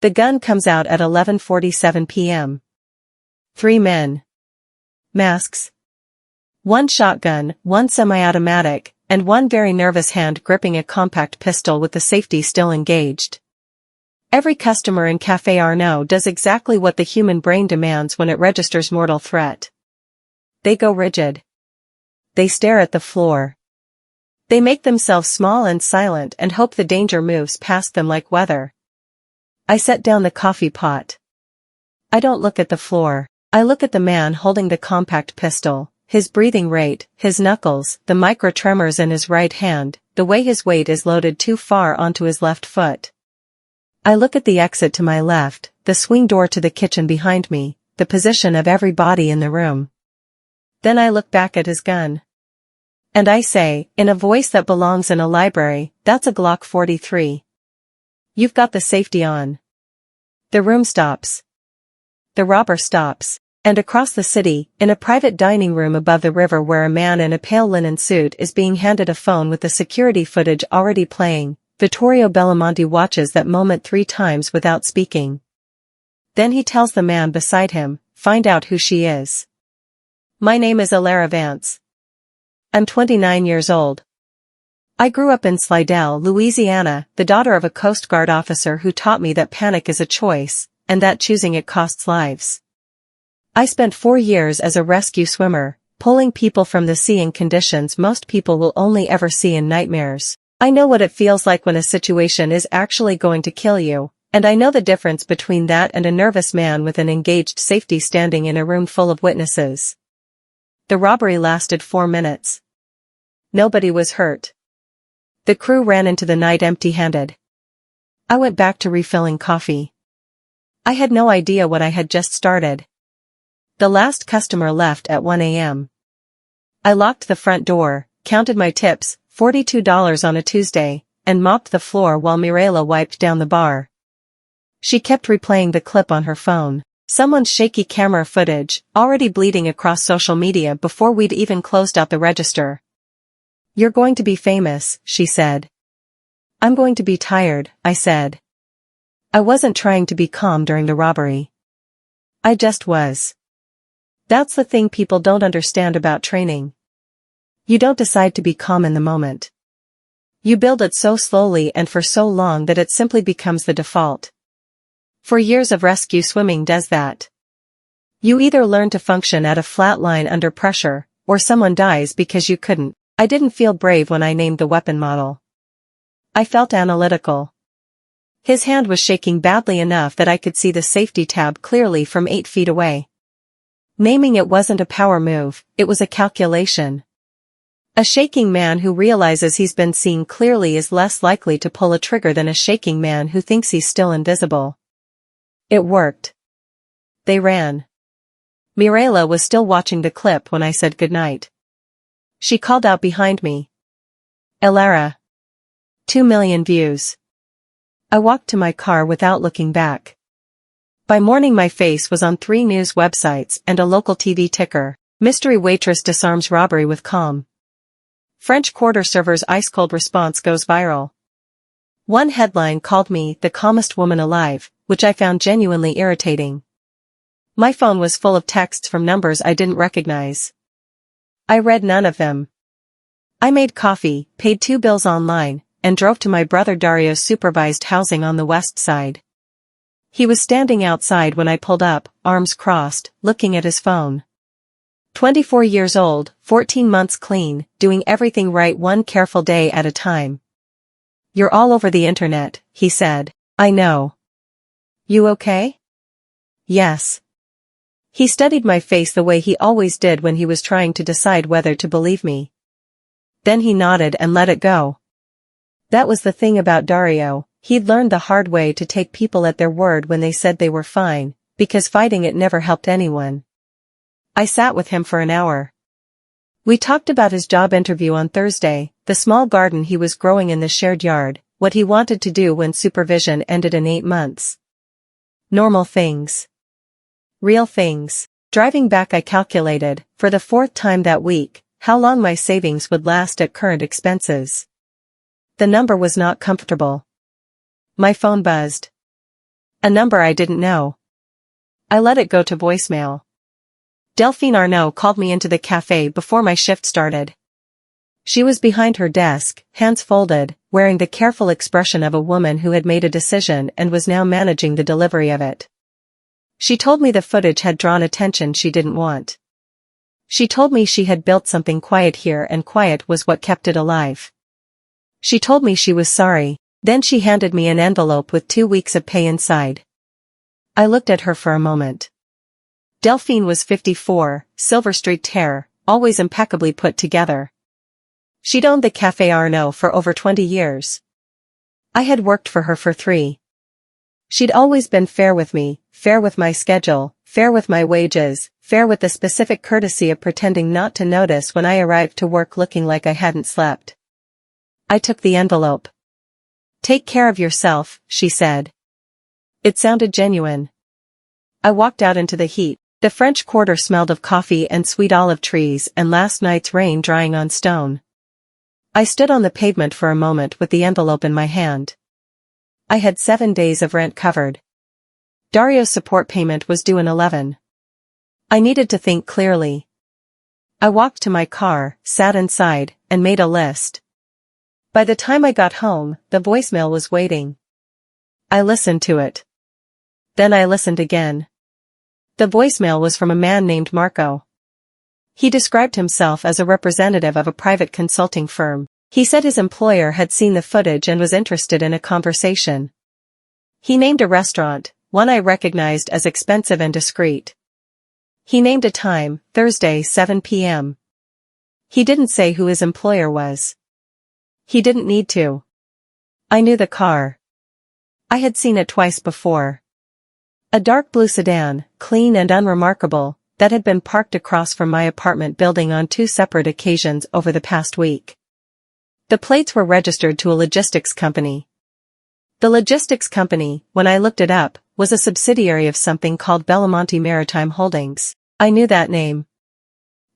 The gun comes out at 11:47 p.m. 3 men. Masks. One shotgun, one semi-automatic, and one very nervous hand gripping a compact pistol with the safety still engaged. Every customer in Café Arnaud does exactly what the human brain demands when it registers mortal threat. They go rigid. They stare at the floor. They make themselves small and silent and hope the danger moves past them like weather. I set down the coffee pot. I don't look at the floor. I look at the man holding the compact pistol, his breathing rate, his knuckles, the micro-tremors in his right hand, the way his weight is loaded too far onto his left foot. I look at the exit to my left, the swing door to the kitchen behind me, the position of every body in the room. Then I look back at his gun. And I say, in a voice that belongs in a library, that's a Glock 43. You've got the safety on. The room stops. The robber stops, and across the city, in a private dining room above the river where a man in a pale linen suit is being handed a phone with the security footage already playing, Vittorio Bellamonte watches that moment 3 times without speaking. Then he tells the man beside him, "Find out who she is. My name is Elara Vance. I'm 29 years old. I grew up in Slidell, Louisiana, the daughter of a Coast Guard officer who taught me that panic is a choice, and that choosing it costs lives. I spent 4 years as a rescue swimmer, pulling people from the sea in conditions most people will only ever see in nightmares. I know what it feels like when a situation is actually going to kill you, and I know the difference between that and a nervous man with an engaged safety standing in a room full of witnesses." The robbery lasted 4 minutes. Nobody was hurt. The crew ran into the night empty-handed. I went back to refilling coffee. I had no idea what I had just started. The last customer left at 1 a.m. I locked the front door, counted my tips, $42 on a Tuesday, and mopped the floor while Mirella wiped down the bar. She kept replaying the clip on her phone. Someone's shaky camera footage, already bleeding across social media before we'd even closed out the register. "You're going to be famous," she said. "I'm going to be tired," I said. I wasn't trying to be calm during the robbery. I just was. That's the thing people don't understand about training. You don't decide to be calm in the moment. You build it so slowly and for so long that it simply becomes the default. For years of rescue swimming does that. You either learn to function at a flat line under pressure, or someone dies because you couldn't. I didn't feel brave when I named the weapon model. I felt analytical. His hand was shaking badly enough that I could see the safety tab clearly from 8 feet away. Naming it wasn't a power move, it was a calculation. A shaking man who realizes he's been seen clearly is less likely to pull a trigger than a shaking man who thinks he's still invisible. It worked. They ran. Mirella was still watching the clip when I said goodnight. She called out behind me. "Elara. 2 million views." I walked to my car without looking back. By morning my face was on 3 news websites and a local TV ticker. Mystery waitress disarms robbery with calm. French Quarter server's ice-cold response goes viral. One headline called me the calmest woman alive, which I found genuinely irritating. My phone was full of texts from numbers I didn't recognize. I read none of them. I made coffee, paid 2 bills online, and drove to my brother Dario's supervised housing on the west side. He was standing outside when I pulled up, arms crossed, looking at his phone. 24 years old, 14 months clean, doing everything right one careful day at a time. "You're all over the internet," he said. "I know. You okay?" "Yes." He studied my face the way he always did when he was trying to decide whether to believe me. Then he nodded and let it go. That was the thing about Dario, he'd learned the hard way to take people at their word when they said they were fine, because fighting it never helped anyone. I sat with him for an hour. We talked about his job interview on Thursday, the small garden he was growing in the shared yard, what he wanted to do when supervision ended in 8 months. Normal things. Real things. Driving back I calculated, for the 4th time that week, how long my savings would last at current expenses. The number was not comfortable. My phone buzzed. A number I didn't know. I let it go to voicemail. Delphine Arnaud called me into the café before my shift started. She was behind her desk, hands folded, wearing the careful expression of a woman who had made a decision and was now managing the delivery of it. She told me the footage had drawn attention she didn't want. She told me she had built something quiet here and quiet was what kept it alive. She told me she was sorry, then she handed me an envelope with 2 weeks of pay inside. I looked at her for a moment. Delphine was 54, Silver Street Terre, always impeccably put together. She'd owned the Café Arnaud for over 20 years. I had worked for her for 3. She'd always been fair with me, fair with my schedule, fair with my wages, fair with the specific courtesy of pretending not to notice when I arrived to work looking like I hadn't slept. I took the envelope. "Take care of yourself," she said. It sounded genuine. I walked out into the heat. The French Quarter smelled of coffee and sweet olive trees and last night's rain drying on stone. I stood on the pavement for a moment with the envelope in my hand. I had 7 days of rent covered. Dario's support payment was due in 11. I needed to think clearly. I walked to my car, sat inside, and made a list. By the time I got home, the voicemail was waiting. I listened to it. Then I listened again. The voicemail was from a man named Marco. He described himself as a representative of a private consulting firm. He said his employer had seen the footage and was interested in a conversation. He named a restaurant, one I recognized as expensive and discreet. He named a time, Thursday 7 p.m. He didn't say who his employer was. He didn't need to. I knew the car. I had seen it twice before. A dark blue sedan, clean and unremarkable, that had been parked across from my apartment building on 2 separate occasions over the past week. The plates were registered to a logistics company. The logistics company, when I looked it up, was a subsidiary of something called Bellamonte Maritime Holdings. I knew that name.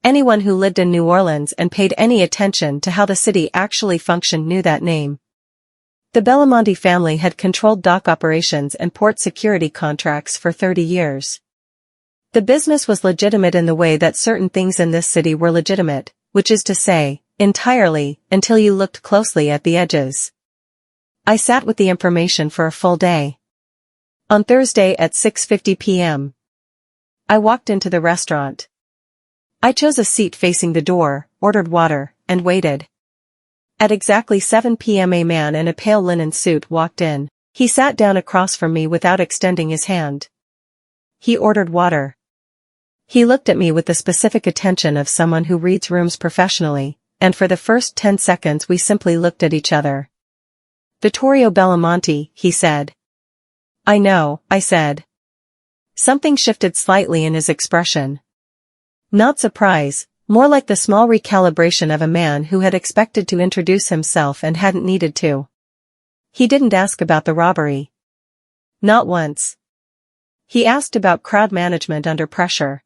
Anyone who lived in New Orleans and paid any attention to how the city actually functioned knew that name. The Bellamonte family had controlled dock operations and port security contracts for 30 years. The business was legitimate in the way that certain things in this city were legitimate, which is to say, entirely, until you looked closely at the edges. I sat with the information for a full day. On Thursday at 6:50 p.m. I walked into the restaurant. I chose a seat facing the door, ordered water, and waited. At exactly 7 p.m. a man in a pale linen suit walked in. He sat down across from me without extending his hand. He ordered water. He looked at me with the specific attention of someone who reads rooms professionally, and for the first 10 seconds we simply looked at each other. "Vittorio Bellamonte," he said. "I know," I said. Something shifted slightly in his expression. Not surprise, more like the small recalibration of a man who had expected to introduce himself and hadn't needed to. He didn't ask about the robbery. Not once. He asked about crowd management under pressure.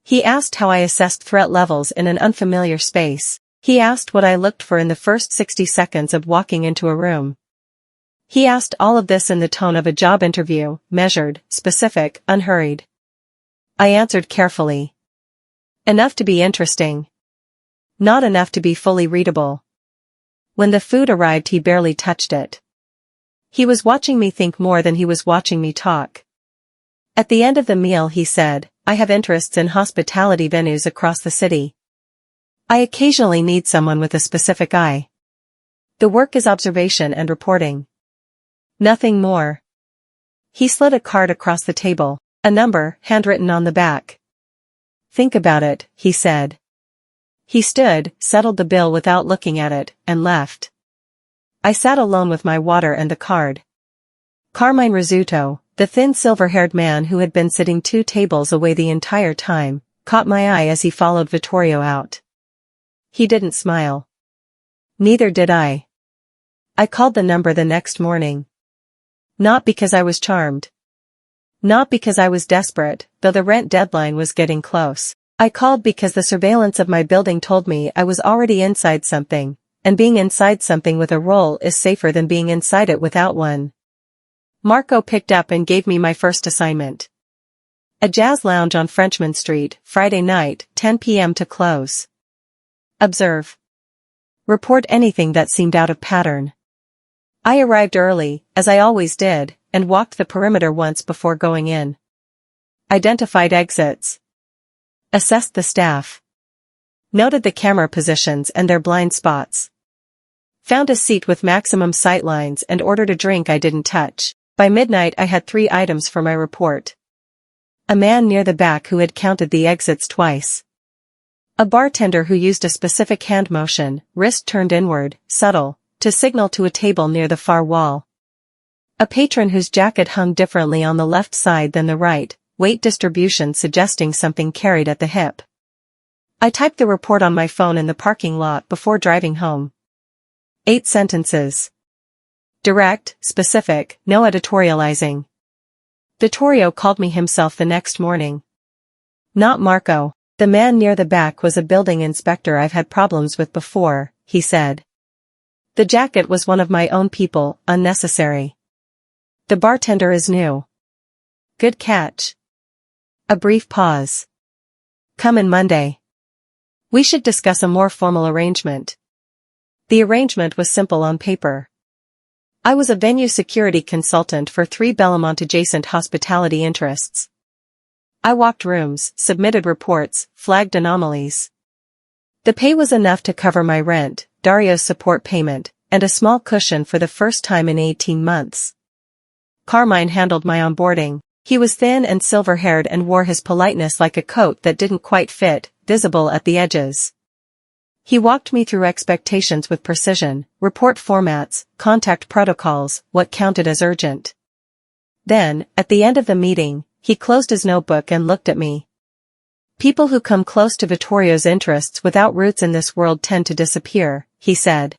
He asked how I assessed threat levels in an unfamiliar space. He asked what I looked for in the first 60 seconds of walking into a room. He asked all of this in the tone of a job interview, measured, specific, unhurried. I answered carefully. Enough to be interesting. Not enough to be fully readable. When the food arrived, he barely touched it. He was watching me think more than he was watching me talk. At the end of the meal he said, "I have interests in hospitality venues across the city. I occasionally need someone with a specific eye. The work is observation and reporting. Nothing more." He slid a card across the table, a number, handwritten on the back. "Think about it," he said. He stood, settled the bill without looking at it, and left. I sat alone with my water and the card. Carmine Rizzuto, the thin silver-haired man who had been sitting 2 tables away the entire time, caught my eye as he followed Vittorio out. He didn't smile. Neither did I. I called the number the next morning. Not because I was charmed. Not because I was desperate, though the rent deadline was getting close. I called because the surveillance of my building told me I was already inside something, and being inside something with a role is safer than being inside it without one. Marco picked up and gave me my first assignment. A jazz lounge on Frenchman Street, Friday night, 10 p.m. to close. Observe. Report anything that seemed out of pattern. I arrived early, as I always did, and walked the perimeter once before going in. Identified exits. Assessed the staff. Noted the camera positions and their blind spots. Found a seat with maximum sightlines and ordered a drink I didn't touch. By midnight I had 3 items for my report. A man near the back who had counted the exits twice. A bartender who used a specific hand motion, wrist turned inward, subtle, to signal to a table near the far wall. A patron whose jacket hung differently on the left side than the right, weight distribution suggesting something carried at the hip. I typed the report on my phone in the parking lot before driving home. 8 sentences. Direct, specific, no editorializing. Vittorio called me himself the next morning. Not Marco. The man near the back was a building inspector I've had problems with before, he said. The jacket was one of my own people, unnecessary. The bartender is new. Good catch. A brief pause. Come in Monday. We should discuss a more formal arrangement. The arrangement was simple on paper. I was a venue security consultant for 3 Bellamonte-adjacent hospitality interests. I walked rooms, submitted reports, flagged anomalies. The pay was enough to cover my rent, Dario's support payment, and a small cushion for the first time in 18 months. Carmine handled my onboarding. He was thin and silver-haired and wore his politeness like a coat that didn't quite fit, visible at the edges. He walked me through expectations with precision, report formats, contact protocols, what counted as urgent. Then, at the end of the meeting, he closed his notebook and looked at me. People who come close to Vittorio's interests without roots in this world tend to disappear, he said.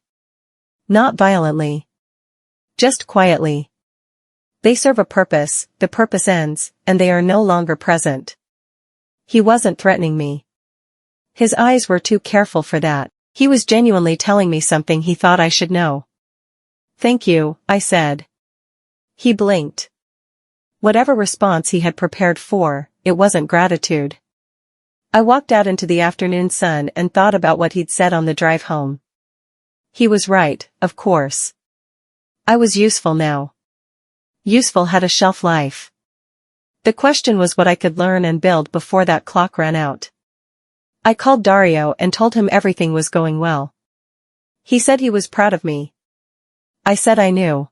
Not violently. Just quietly. They serve a purpose, the purpose ends, and they are no longer present. He wasn't threatening me. His eyes were too careful for that. He was genuinely telling me something he thought I should know. Thank you, I said. He blinked. Whatever response he had prepared for, it wasn't gratitude. I walked out into the afternoon sun and thought about what he'd said on the drive home. He was right, of course. I was useful now. Useful had a shelf life. The question was what I could learn and build before that clock ran out. I called Dario and told him everything was going well. He said he was proud of me. I said I knew.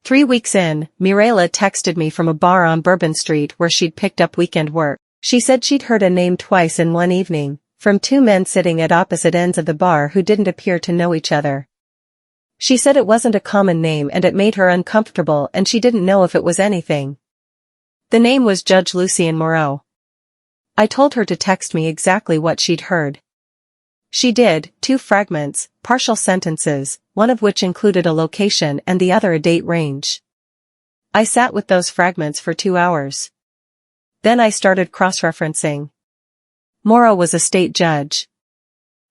3 weeks in, Mirella texted me from a bar on Bourbon Street where she'd picked up weekend work. She said she'd heard a name twice in one evening, from 2 men sitting at opposite ends of the bar who didn't appear to know each other. She said it wasn't a common name and it made her uncomfortable and she didn't know if it was anything. The name was Judge Lucien Moreau. I told her to text me exactly what she'd heard. She did, 2 fragments, partial sentences, one of which included a location and the other a date range. I sat with those fragments for 2 hours. Then I started cross-referencing. Moreau was a state judge.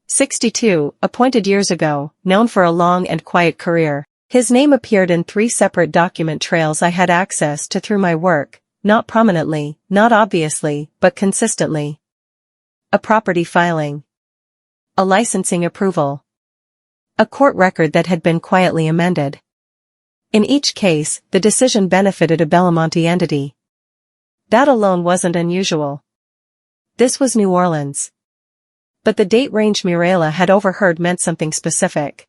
62, appointed years ago, known for a long and quiet career. His name appeared in 3 separate document trails I had access to through my work. Not prominently, not obviously, but consistently. A property filing. A licensing approval. A court record that had been quietly amended. In each case, the decision benefited a Bellamonte entity. That alone wasn't unusual. This was New Orleans. But the date range Mirella had overheard meant something specific.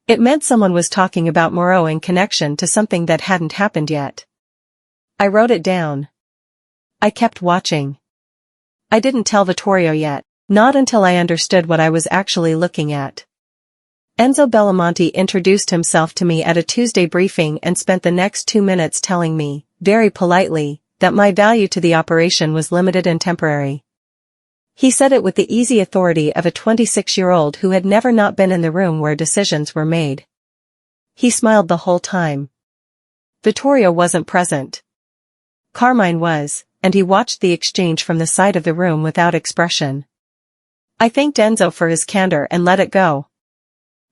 It meant someone was talking about Moreau in connection to something that hadn't happened yet. I wrote it down. I kept watching. I didn't tell Vittorio yet, not until I understood what I was actually looking at. Enzo Bellamonte introduced himself to me at a Tuesday briefing and spent the next 2 minutes telling me, very politely, that my value to the operation was limited and temporary. He said it with the easy authority of a 26-year-old who had never not been in the room where decisions were made. He smiled the whole time. Vittorio wasn't present. Carmine was, and he watched the exchange from the side of the room without expression. I thanked Enzo for his candor and let it go.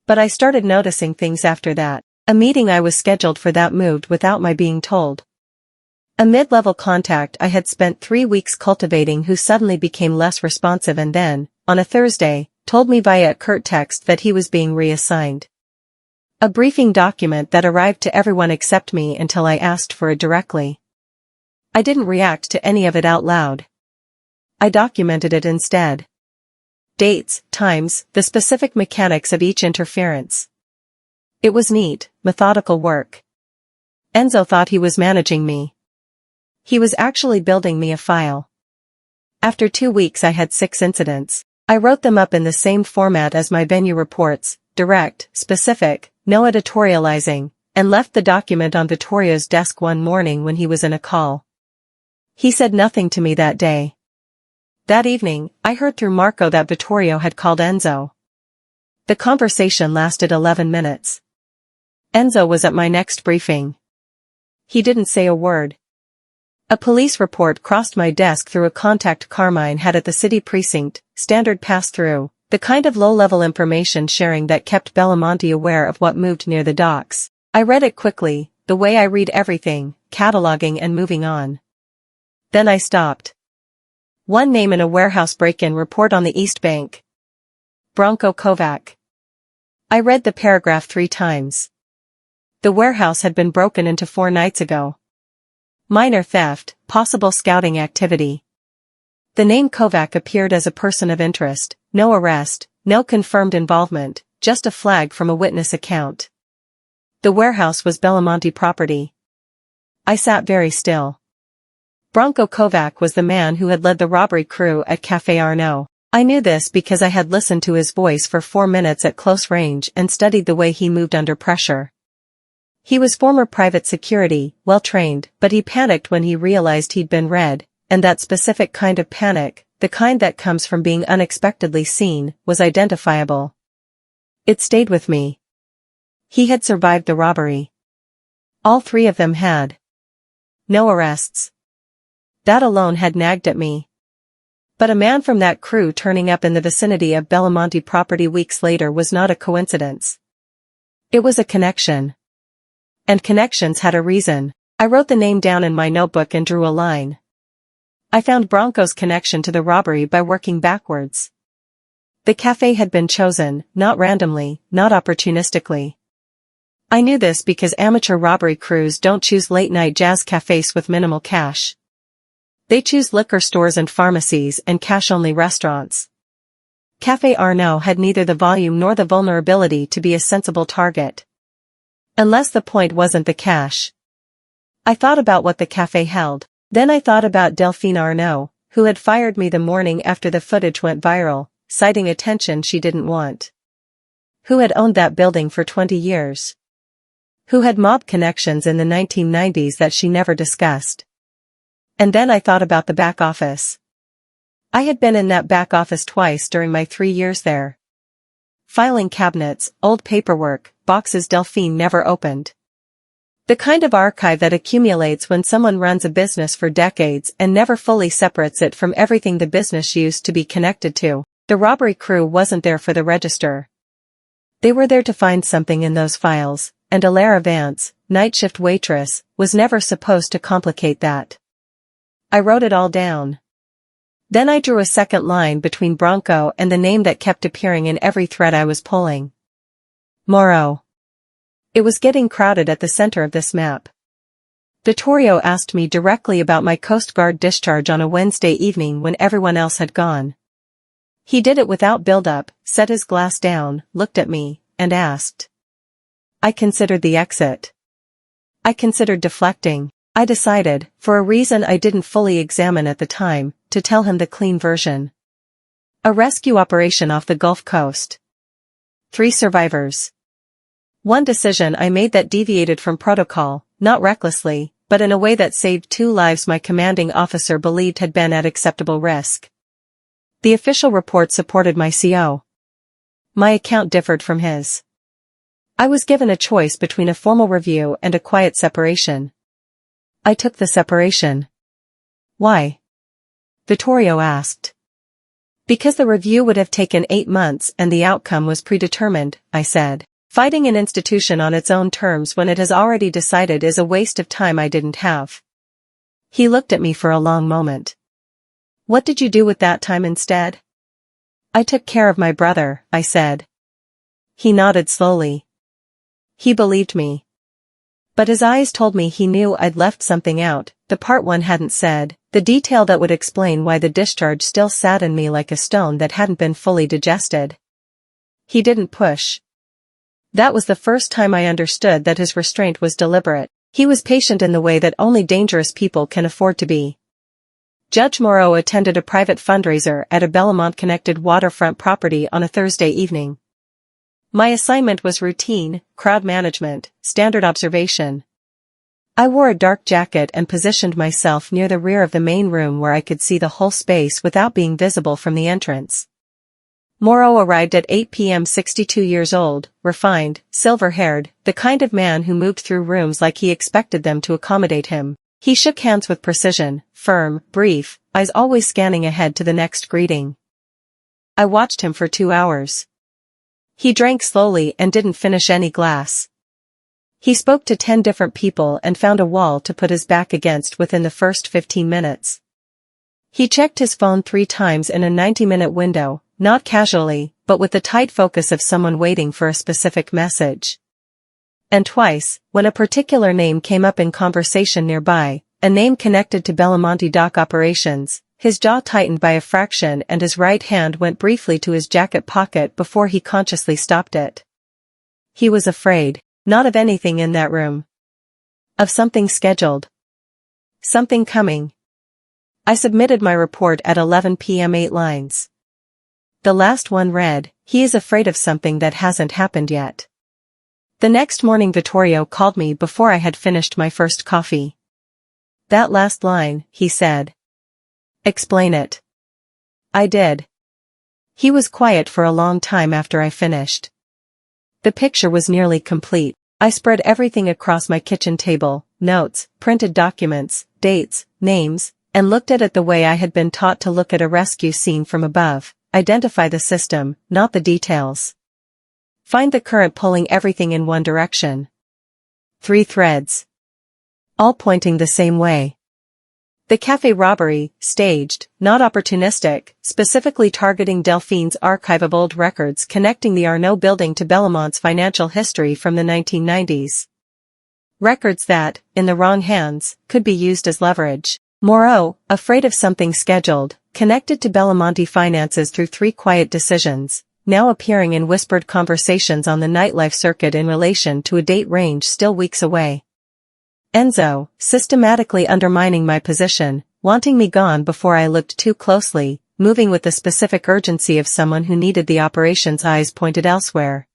But I started noticing things after that. A meeting I was scheduled for that moved without my being told. A mid-level contact I had spent 3 weeks cultivating who suddenly became less responsive and then, on a Thursday, told me via a curt text that he was being reassigned. A briefing document that arrived to everyone except me until I asked for it directly. I didn't react to any of it out loud. I documented it instead. Dates, times, the specific mechanics of each interference. It was neat, methodical work. Enzo thought he was managing me. He was actually building me a file. After 2 weeks I had 6 incidents. I wrote them up in the same format as my venue reports, direct, specific, no editorializing, and left the document on Vittorio's desk one morning when he was in a call. He said nothing to me that day. That evening, I heard through Marco that Vittorio had called Enzo. The conversation lasted 11 minutes. Enzo was at my next briefing. He didn't say a word. A police report crossed my desk through a contact Carmine had at the city precinct, standard pass-through, the kind of low-level information sharing that kept Bellamonte aware of what moved near the docks. I read it quickly, the way I read everything, cataloging and moving on. Then I stopped. One name in a warehouse break-in report on the East Bank. Branko Kovac. I read the paragraph 3 times. The warehouse had been broken into 4 nights ago. Minor theft, possible scouting activity. The name Kovac appeared as a person of interest, no arrest, no confirmed involvement, just a flag from a witness account. The warehouse was Bellamonte property. I sat very still. Branko Kovac was the man who had led the robbery crew at Café Arnaud. I knew this because I had listened to his voice for 4 minutes at close range and studied the way he moved under pressure. He was former private security, well-trained, but he panicked when he realized he'd been read, and that specific kind of panic, the kind that comes from being unexpectedly seen, was identifiable. It stayed with me. He had survived the robbery. All 3 of them had. No arrests. That alone had nagged at me. But a man from that crew turning up in the vicinity of Bellamonte property weeks later was not a coincidence. It was a connection. And connections had a reason. I wrote the name down in my notebook and drew a line. I found Branko's connection to the robbery by working backwards. The cafe had been chosen, not randomly, not opportunistically. I knew this because amateur robbery crews don't choose late-night jazz cafes with minimal cash. They choose liquor stores and pharmacies and cash-only restaurants. Café Arnaud had neither the volume nor the vulnerability to be a sensible target. Unless the point wasn't the cash. I thought about what the cafe held. Then I thought about Delphine Arnaud, who had fired me the morning after the footage went viral, citing attention she didn't want. Who had owned that building for 20 years. Who had mob connections in the 1990s that she never discussed. And then I thought about the back office. I had been in that back office twice during my 3 years there. Filing cabinets, old paperwork, boxes Delphine never opened. The kind of archive that accumulates when someone runs a business for decades and never fully separates it from everything the business used to be connected to. The robbery crew wasn't there for the register. They were there to find something in those files, and Elara Vance, night shift waitress, was never supposed to complicate that. I wrote it all down. Then I drew a second line between Branko and the name that kept appearing in every thread I was pulling. Moreau. It was getting crowded at the center of this map. Vittorio asked me directly about my Coast Guard discharge on a Wednesday evening when everyone else had gone. He did it without build-up, set his glass down, looked at me, and asked. I considered the exit. I considered deflecting. I decided, for a reason I didn't fully examine at the time, to tell him the clean version. A rescue operation off the Gulf Coast. 3 survivors. One decision I made that deviated from protocol, not recklessly, but in a way that saved 2 lives my commanding officer believed had been at acceptable risk. The official report supported my CO. My account differed from his. I was given a choice between a formal review and a quiet separation. I took the separation. Why? Vittorio asked. Because the review would have taken 8 months and the outcome was predetermined, I said. Fighting an institution on its own terms when it has already decided is a waste of time I didn't have. He looked at me for a long moment. What did you do with that time instead? I took care of my brother, I said. He nodded slowly. He believed me. But his eyes told me he knew I'd left something out, the part one hadn't said, the detail that would explain why the discharge still sat in me like a stone that hadn't been fully digested. He didn't push. That was the first time I understood that his restraint was deliberate. He was patient in the way that only dangerous people can afford to be. Judge Moreau attended a private fundraiser at a Bellamonte-connected waterfront property on a Thursday evening. My assignment was routine, crowd management, standard observation. I wore a dark jacket and positioned myself near the rear of the main room where I could see the whole space without being visible from the entrance. Moreau arrived at 8 p.m. 62 years old, refined, silver-haired, the kind of man who moved through rooms like he expected them to accommodate him. He shook hands with precision, firm, brief, eyes always scanning ahead to the next greeting. I watched him for 2 hours. He drank slowly and didn't finish any glass. He spoke to 10 different people and found a wall to put his back against within the first 15 minutes. He checked his phone 3 times in a 90-minute window, not casually, but with the tight focus of someone waiting for a specific message. And twice, when a particular name came up in conversation nearby, a name connected to Bellamonte dock operations, his jaw tightened by a fraction and his right hand went briefly to his jacket pocket before he consciously stopped it. He was afraid, not of anything in that room. Of something scheduled. Something coming. I submitted my report at 11 p.m. 8 lines. The last one read, "He is afraid of something that hasn't happened yet." The next morning Vittorio called me before I had finished my first coffee. "That last line," he said. "Explain it." I did. He was quiet for a long time after I finished. The picture was nearly complete. I spread everything across my kitchen table, notes, printed documents, dates, names, and looked at it the way I had been taught to look at a rescue scene from above, identify the system, not the details. Find the current pulling everything in one direction. 3 threads. All pointing the same way. The café robbery, staged, not opportunistic, specifically targeting Delphine's archive of old records connecting the Arnaud building to Bellamonte's financial history from the 1990s. Records that, in the wrong hands, could be used as leverage. Moreau, afraid of something scheduled, connected to Bellamonte finances through 3 quiet decisions, now appearing in whispered conversations on the nightlife circuit in relation to a date range still weeks away. Enzo, systematically undermining my position, wanting me gone before I looked too closely, moving with the specific urgency of someone who needed the operation's eyes pointed elsewhere.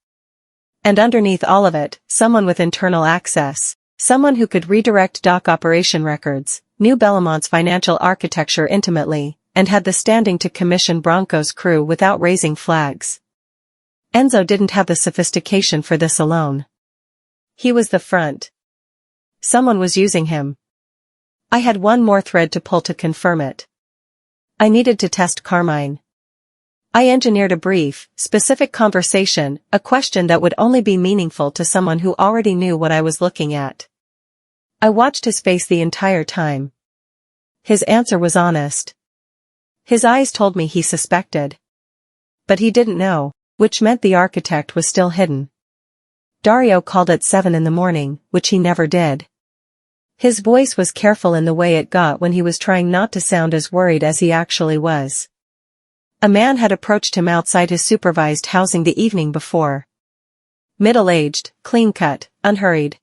And underneath all of it, someone with internal access, someone who could redirect dock operation records, knew Bellamonte's financial architecture intimately, and had the standing to commission Bronco's crew without raising flags. Enzo didn't have the sophistication for this alone. He was the front. Someone was using him. I had one more thread to pull to confirm it. I needed to test Carmine. I engineered a brief, specific conversation, a question that would only be meaningful to someone who already knew what I was looking at. I watched his face the entire time. His answer was honest. His eyes told me he suspected. But he didn't know, which meant the architect was still hidden. Dario called at 7 in the morning, which he never did. His voice was careful in the way it got when he was trying not to sound as worried as he actually was. A man had approached him outside his supervised housing the evening before. Middle-aged, clean-cut, unhurried.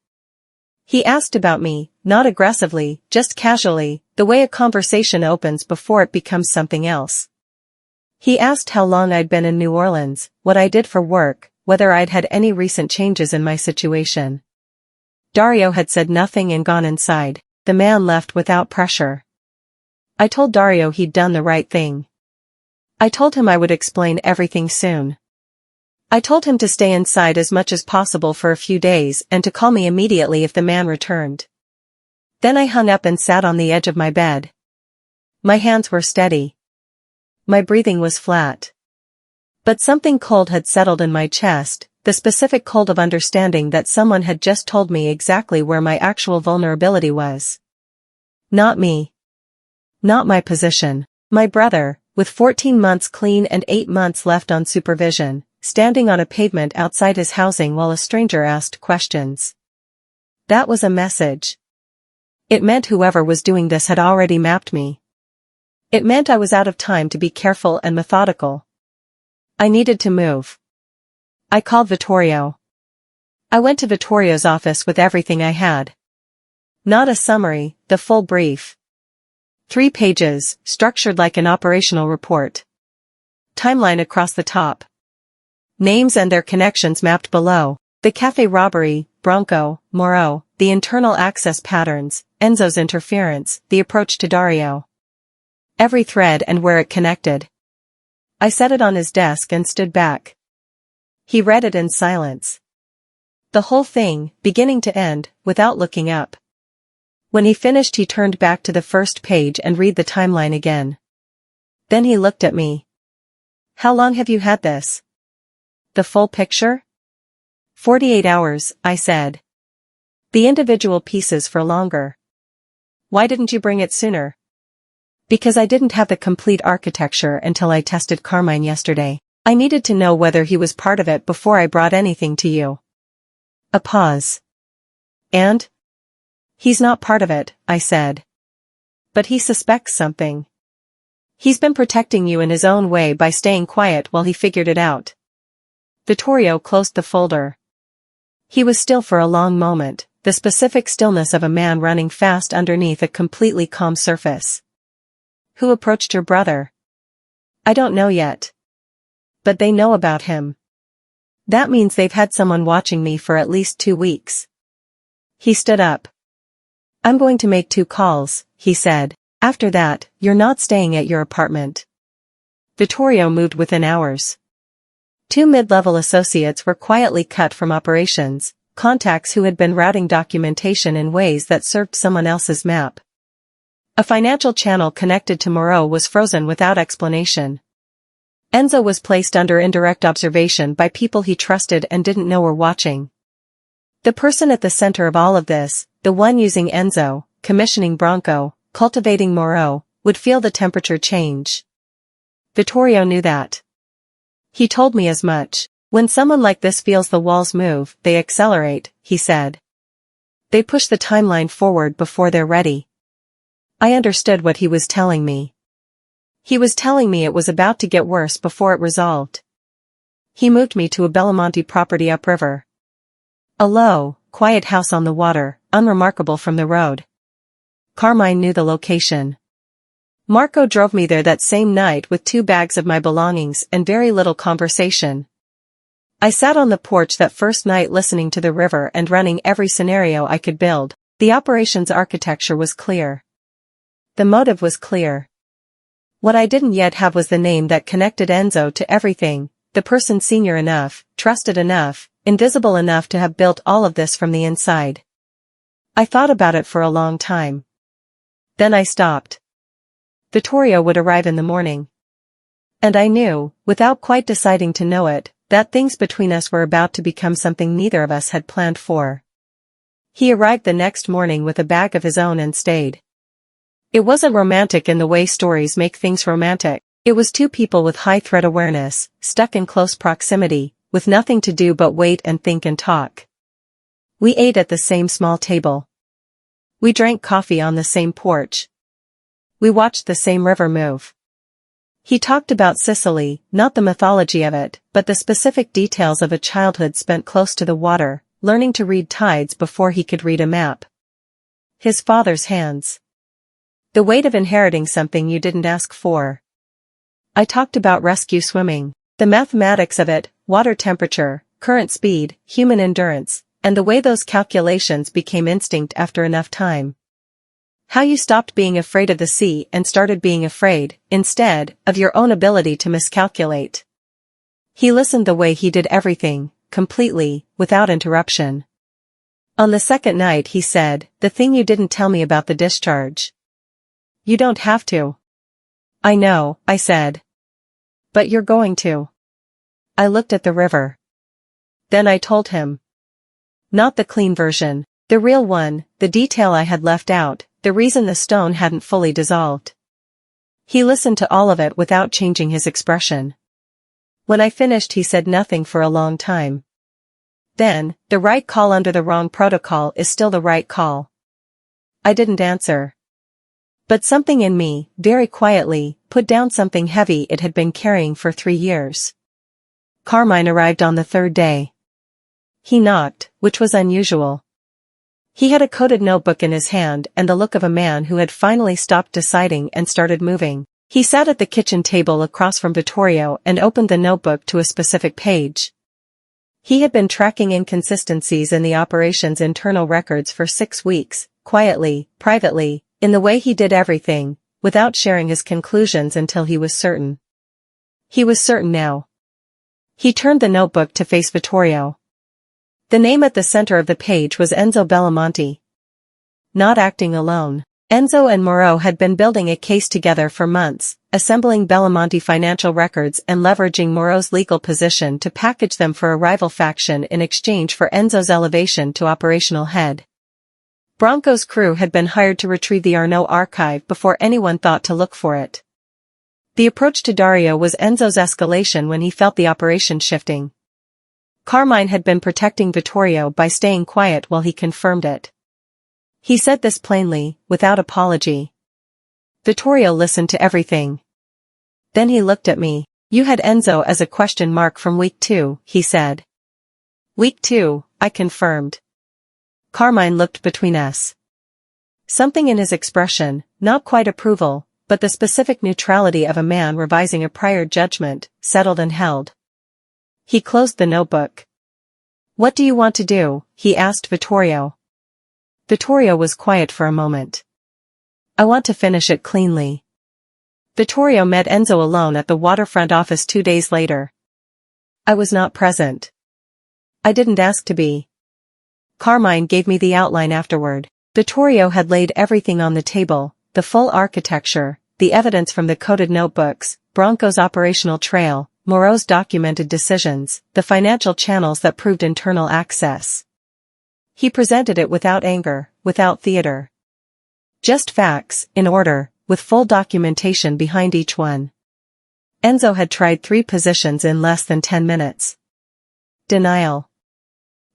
He asked about me, not aggressively, just casually, the way a conversation opens before it becomes something else. He asked how long I'd been in New Orleans, what I did for work, whether I'd had any recent changes in my situation. Dario had said nothing and gone inside. The man left without pressure. I told Dario he'd done the right thing. I told him I would explain everything soon. I told him to stay inside as much as possible for a few days and to call me immediately if the man returned. Then I hung up and sat on the edge of my bed. My hands were steady. My breathing was flat. But something cold had settled in my chest, the specific cold of understanding that someone had just told me exactly where my actual vulnerability was. Not me. Not my position. My brother, with 14 months clean and 8 months left on supervision, standing on a pavement outside his housing while a stranger asked questions. That was a message. It meant whoever was doing this had already mapped me. It meant I was out of time to be careful and methodical. I needed to move. I called Vittorio. I went to Vittorio's office with everything I had. Not a summary, the full brief. 3 pages, structured like an operational report. Timeline across the top. Names and their connections mapped below. The café robbery, Bronco, Moreau, the internal access patterns, Enzo's interference, the approach to Dario. Every thread and where it connected. I set it on his desk and stood back. He read it in silence. The whole thing, beginning to end, without looking up. When he finished he turned back to the first page and read the timeline again. Then he looked at me. How long have you had this? The full picture? 48 hours, I said. The individual pieces for longer. Why didn't you bring it sooner? Because I didn't have the complete architecture until I tested Carmine yesterday. I needed to know whether he was part of it before I brought anything to you. A pause. And? He's not part of it, I said. But he suspects something. He's been protecting you in his own way by staying quiet while he figured it out. Vittorio closed the folder. He was still for a long moment, the specific stillness of a man running fast underneath a completely calm surface. Who approached your brother? I don't know yet. But they know about him. That means they've had someone watching me for at least 2 weeks. He stood up. I'm going to make 2 calls, he said. After that, you're not staying at your apartment. Vittorio moved within hours. 2 mid-level associates were quietly cut from operations, contacts who had been routing documentation in ways that served someone else's map. A financial channel connected to Moreau was frozen without explanation. Enzo was placed under indirect observation by people he trusted and didn't know were watching. The person at the center of all of this, the one using Enzo, commissioning Bronco, cultivating Moreau, would feel the temperature change. Vittorio knew that. He told me as much. When someone like this feels the walls move, they accelerate, he said. They push the timeline forward before they're ready. I understood what he was telling me. He was telling me it was about to get worse before it resolved. He moved me to a Bellamonte property upriver. A low, quiet house on the water, unremarkable from the road. Carmine knew the location. Marco drove me there that same night with 2 bags of my belongings and very little conversation. I sat on the porch that first night listening to the river and running every scenario I could build. The operations architecture was clear. The motive was clear. What I didn't yet have was the name that connected Enzo to everything, the person senior enough, trusted enough, invisible enough to have built all of this from the inside. I thought about it for a long time. Then I stopped. Vittorio would arrive in the morning. And I knew, without quite deciding to know it, that things between us were about to become something neither of us had planned for. He arrived the next morning with a bag of his own and stayed. It wasn't romantic in the way stories make things romantic. It was 2 people with high threat awareness, stuck in close proximity, with nothing to do but wait and think and talk. We ate at the same small table. We drank coffee on the same porch. We watched the same river move. He talked about Sicily, not the mythology of it, but the specific details of a childhood spent close to the water, learning to read tides before he could read a map. His father's hands. The weight of inheriting something you didn't ask for. I talked about rescue swimming, the mathematics of it, water temperature, current speed, human endurance, and the way those calculations became instinct after enough time. How you stopped being afraid of the sea and started being afraid, instead, of your own ability to miscalculate. He listened the way he did everything, completely, without interruption. On the second night he said, "The thing you didn't tell me about the discharge. You don't have to." "I know," I said. "But you're going to." I looked at the river. Then I told him. Not the clean version, the real one, the detail I had left out, the reason the stone hadn't fully dissolved. He listened to all of it without changing his expression. When I finished, he said nothing for a long time. Then, the right call under the wrong protocol is still the right call. I didn't answer. But something in me, very quietly, put down something heavy it had been carrying for 3 years. Carmine arrived on the third day. He knocked, which was unusual. He had a coded notebook in his hand and the look of a man who had finally stopped deciding and started moving. He sat at the kitchen table across from Vittorio and opened the notebook to a specific page. He had been tracking inconsistencies in the operation's internal records for 6 weeks, quietly, privately, in the way he did everything, without sharing his conclusions until he was certain. He was certain now. He turned the notebook to face Vittorio. The name at the center of the page was Enzo Bellamonte. Not acting alone, Enzo and Moreau had been building a case together for months, assembling Bellamonte financial records and leveraging Moreau's legal position to package them for a rival faction in exchange for Enzo's elevation to operational head. Branco's crew had been hired to retrieve the Arnaud archive before anyone thought to look for it. The approach to Dario was Enzo's escalation when he felt the operation shifting. Carmine had been protecting Vittorio by staying quiet while he confirmed it. He said this plainly, without apology. Vittorio listened to everything. Then he looked at me. You had Enzo as a question mark from week 2, he said. Week 2, I confirmed. Carmine looked between us. Something in his expression, not quite approval, but the specific neutrality of a man revising a prior judgment, settled and held. He closed the notebook. What do you want to do? He asked Vittorio. Vittorio was quiet for a moment. I want to finish it cleanly. Vittorio met Enzo alone at the waterfront office 2 days later. I was not present. I didn't ask to be. Carmine gave me the outline afterward. Vittorio had laid everything on the table, the full architecture, the evidence from the coded notebooks, Branco's operational trail, Moreau's documented decisions, the financial channels that proved internal access. He presented it without anger, without theater. Just facts, in order, with full documentation behind each one. Enzo had tried 3 positions in less than 10 minutes. Denial.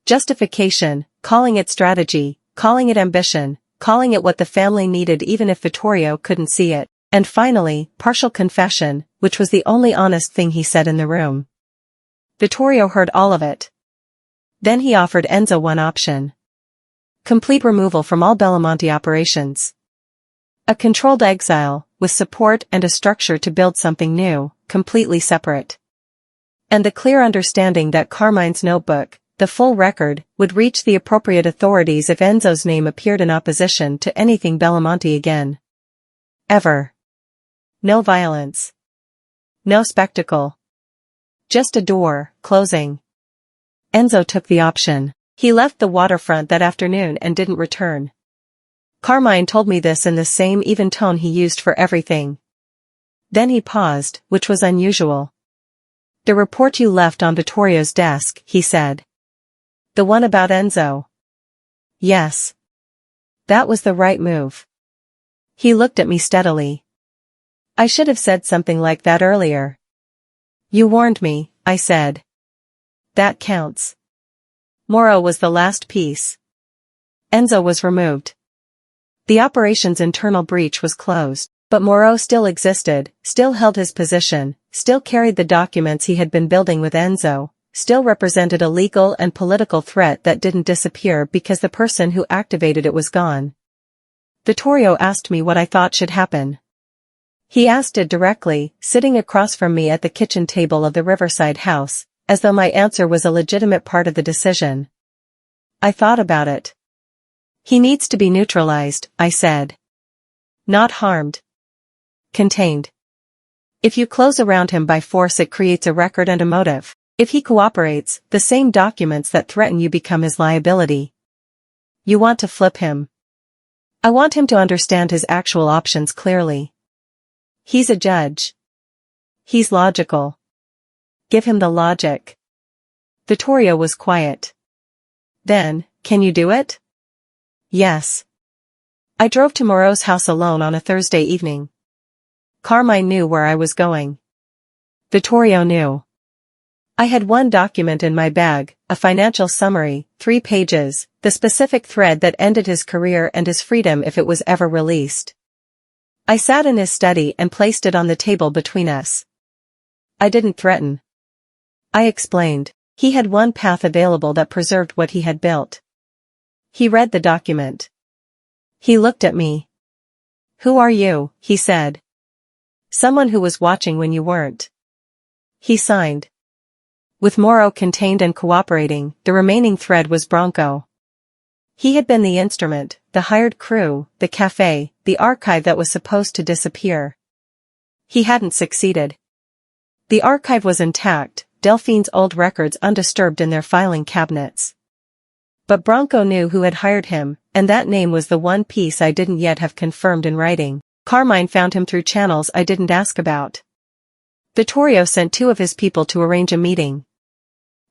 Justification, calling it strategy, calling it ambition, calling it what the family needed even if Vittorio couldn't see it, and finally, partial confession, which was the only honest thing he said in the room. Vittorio heard all of it. Then he offered Enzo one option. Complete removal from all Bellamonte operations. A controlled exile, with support and a structure to build something new, completely separate. And the clear understanding that Carmine's notebook, the full record, would reach the appropriate authorities if Enzo's name appeared in opposition to anything Bellamonte again. Ever. No violence. No spectacle. Just a door, closing. Enzo took the option. He left the waterfront that afternoon and didn't return. Carmine told me this in the same even tone he used for everything. Then he paused, which was unusual. The report you left on Vittorio's desk, he said. The one about Enzo. Yes. That was the right move. He looked at me steadily. I should have said something like that earlier. You warned me, I said. That counts. Moreau was the last piece. Enzo was removed. The operation's internal breach was closed, but Moreau still existed, still held his position, still carried the documents he had been building with Enzo, still represented a legal and political threat that didn't disappear because the person who activated it was gone. Vittorio asked me what I thought should happen. He asked it directly, sitting across from me at the kitchen table of the Riverside house, as though my answer was a legitimate part of the decision. I thought about it. He needs to be neutralized, I said. Not harmed. Contained. If you close around him by force, it creates a record and a motive. If he cooperates, the same documents that threaten you become his liability. You want to flip him. I want him to understand his actual options clearly. He's a judge. He's logical. Give him the logic. Vittorio was quiet. Then, can you do it? Yes. I drove to Moreau's house alone on a Thursday evening. Carmine knew where I was going. Vittorio knew. I had one document in my bag, a financial summary, 3 pages, the specific thread that ended his career and his freedom if it was ever released. I sat in his study and placed it on the table between us. I didn't threaten. I explained. He had one path available that preserved what he had built. He read the document. He looked at me. Who are you? He said. Someone who was watching when you weren't. He signed. With Moreau contained and cooperating, the remaining thread was Bronco. He had been the instrument, the hired crew, the café, the archive that was supposed to disappear. He hadn't succeeded. The archive was intact, Delphine's old records undisturbed in their filing cabinets. But Bronco knew who had hired him, and that name was the one piece I didn't yet have confirmed in writing. Carmine found him through channels I didn't ask about. Vittorio sent 2 of his people to arrange a meeting.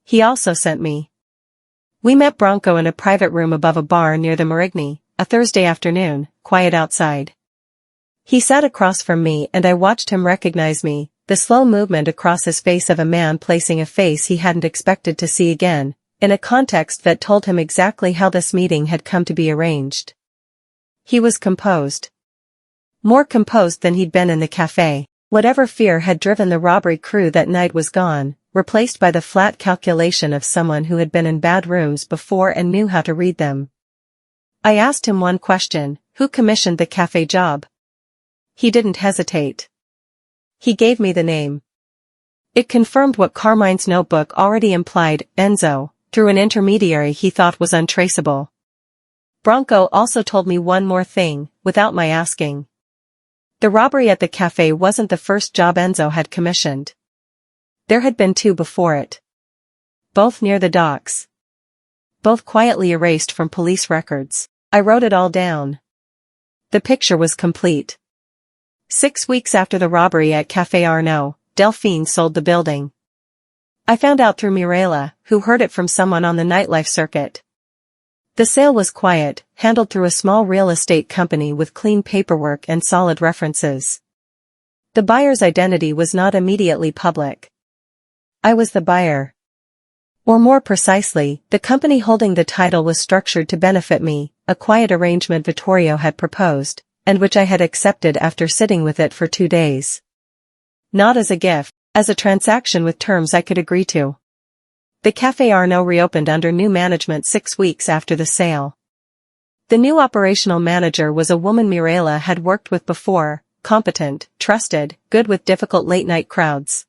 He also sent me. We met Bronco in a private room above a bar near the Marigny, a Thursday afternoon, quiet outside. He sat across from me and I watched him recognize me, the slow movement across his face of a man placing a face he hadn't expected to see again, in a context that told him exactly how this meeting had come to be arranged. He was composed. More composed than he'd been in the café. Whatever fear had driven the robbery crew that night was gone, replaced by the flat calculation of someone who had been in bad rooms before and knew how to read them. I asked him one question: who commissioned the café job? He didn't hesitate. He gave me the name. It confirmed what Carmine's notebook already implied: Enzo, through an intermediary he thought was untraceable. Bronco also told me one more thing, without my asking. The robbery at the café wasn't the first job Enzo had commissioned. There had been 2 before it. Both near the docks. Both quietly erased from police records. I wrote it all down. The picture was complete. 6 weeks after the robbery at Café Arnaud, Delphine sold the building. I found out through Mirella, who heard it from someone on the nightlife circuit. The sale was quiet, handled through a small real estate company with clean paperwork and solid references. The buyer's identity was not immediately public. I was the buyer. Or more precisely, the company holding the title was structured to benefit me, a quiet arrangement Vittorio had proposed, and which I had accepted after sitting with it for 2 days. Not as a gift, as a transaction with terms I could agree to. The Café Arnaud reopened under new management 6 weeks after the sale. The new operational manager was a woman Mirella had worked with before, competent, trusted, good with difficult late-night crowds.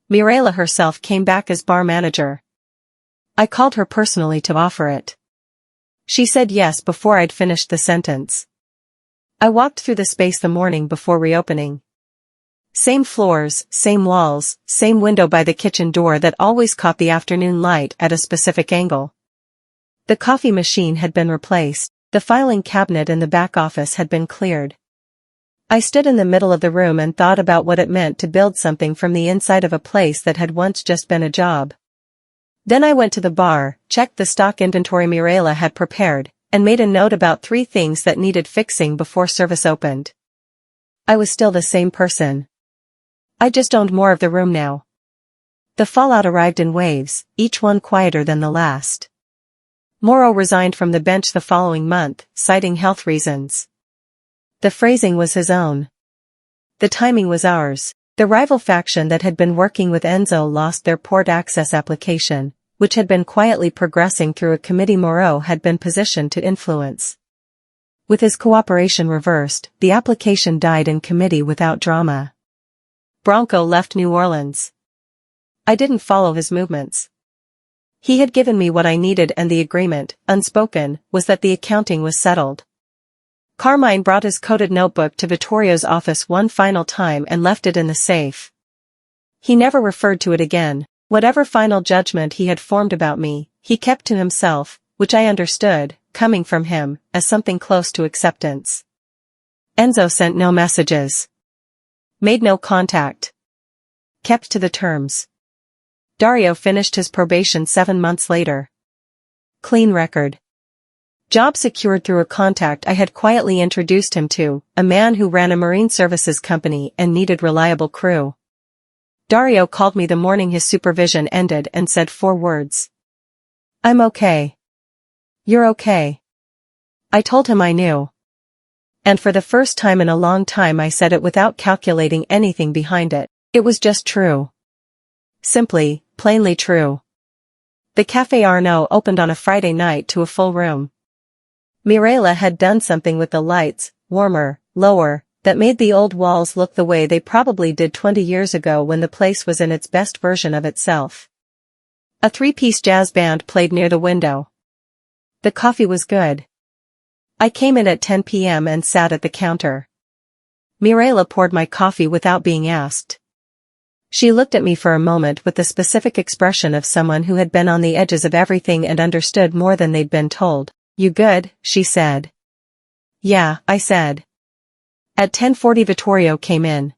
Mirella herself came back as bar manager. I called her personally to offer it. She said yes before I'd finished the sentence. I walked through the space the morning before reopening. Same floors, same walls, same window by the kitchen door that always caught the afternoon light at a specific angle. The coffee machine had been replaced, the filing cabinet in the back office had been cleared. I stood in the middle of the room and thought about what it meant to build something from the inside of a place that had once just been a job. Then I went to the bar, checked the stock inventory Mirella had prepared, and made a note about 3 things that needed fixing before service opened. I was still the same person. I just owned more of the room now. The fallout arrived in waves, each one quieter than the last. Moreau resigned from the bench the following month, citing health reasons. The phrasing was his own. The timing was ours. The rival faction that had been working with Enzo lost their port access application, which had been quietly progressing through a committee Moreau had been positioned to influence. With his cooperation reversed, the application died in committee without drama. Bronco left New Orleans. I didn't follow his movements. He had given me what I needed and the agreement, unspoken, was that the accounting was settled. Carmine brought his coded notebook to Vittorio's office one final time and left it in the safe. He never referred to it again. Whatever final judgment he had formed about me, he kept to himself, which I understood, coming from him, as something close to acceptance. Enzo sent no messages. Made no contact. Kept to the terms. Dario finished his probation 7 months later. Clean record. Job secured through a contact I had quietly introduced him to, a man who ran a marine services company and needed reliable crew. Dario called me the morning his supervision ended and said 4 words. "I'm okay." "You're okay." I told him I knew. And for the first time in a long time I said it without calculating anything behind it. It was just true. Simply, plainly true. The Café Arnaud opened on a Friday night to a full room. Mirella had done something with the lights, warmer, lower, that made the old walls look the way they probably did 20 years ago when the place was in its best version of itself. A 3-piece jazz band played near the window. The coffee was good. I came in at 10 p.m. and sat at the counter. Mirella poured my coffee without being asked. She looked at me for a moment with the specific expression of someone who had been on the edges of everything and understood more than they'd been told. "You good?" she said. "Yeah," I said. At 10:40 Vittorio came in.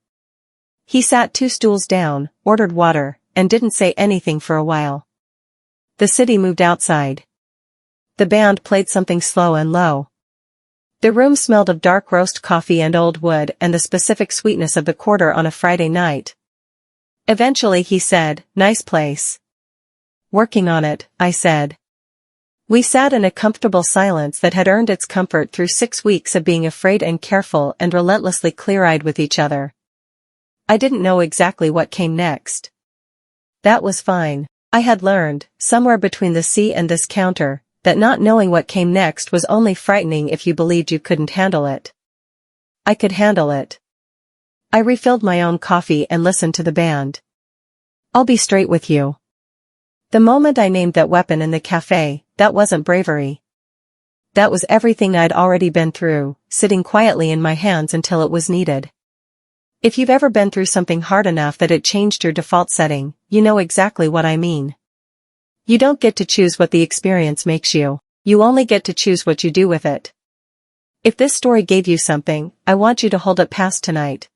He sat 2 stools down, ordered water, and didn't say anything for a while. The city moved outside. The band played something slow and low. The room smelled of dark roast coffee and old wood and the specific sweetness of the quarter on a Friday night. Eventually he said, "Nice place." "Working on it," I said. We sat in a comfortable silence that had earned its comfort through 6 weeks of being afraid and careful and relentlessly clear-eyed with each other. I didn't know exactly what came next. That was fine. I had learned, somewhere between the sea and this counter, that not knowing what came next was only frightening if you believed you couldn't handle it. I could handle it. I refilled my own coffee and listened to the band. "I'll be straight with you. The moment I named that weapon in the cafe, that wasn't bravery. That was everything I'd already been through, sitting quietly in my hands until it was needed. If you've ever been through something hard enough that it changed your default setting, you know exactly what I mean. You don't get to choose what the experience makes you. You only get to choose what you do with it. If this story gave you something, I want you to hold it past tonight.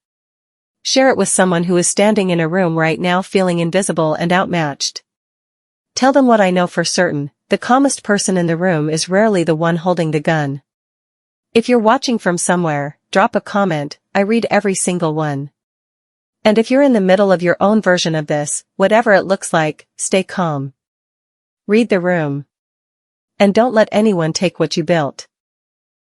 Share it with someone who is standing in a room right now feeling invisible and outmatched. Tell them what I know for certain, the calmest person in the room is rarely the one holding the gun. If you're watching from somewhere, drop a comment, I read every single one. And if you're in the middle of your own version of this, whatever it looks like, stay calm. Read the room. And don't let anyone take what you built.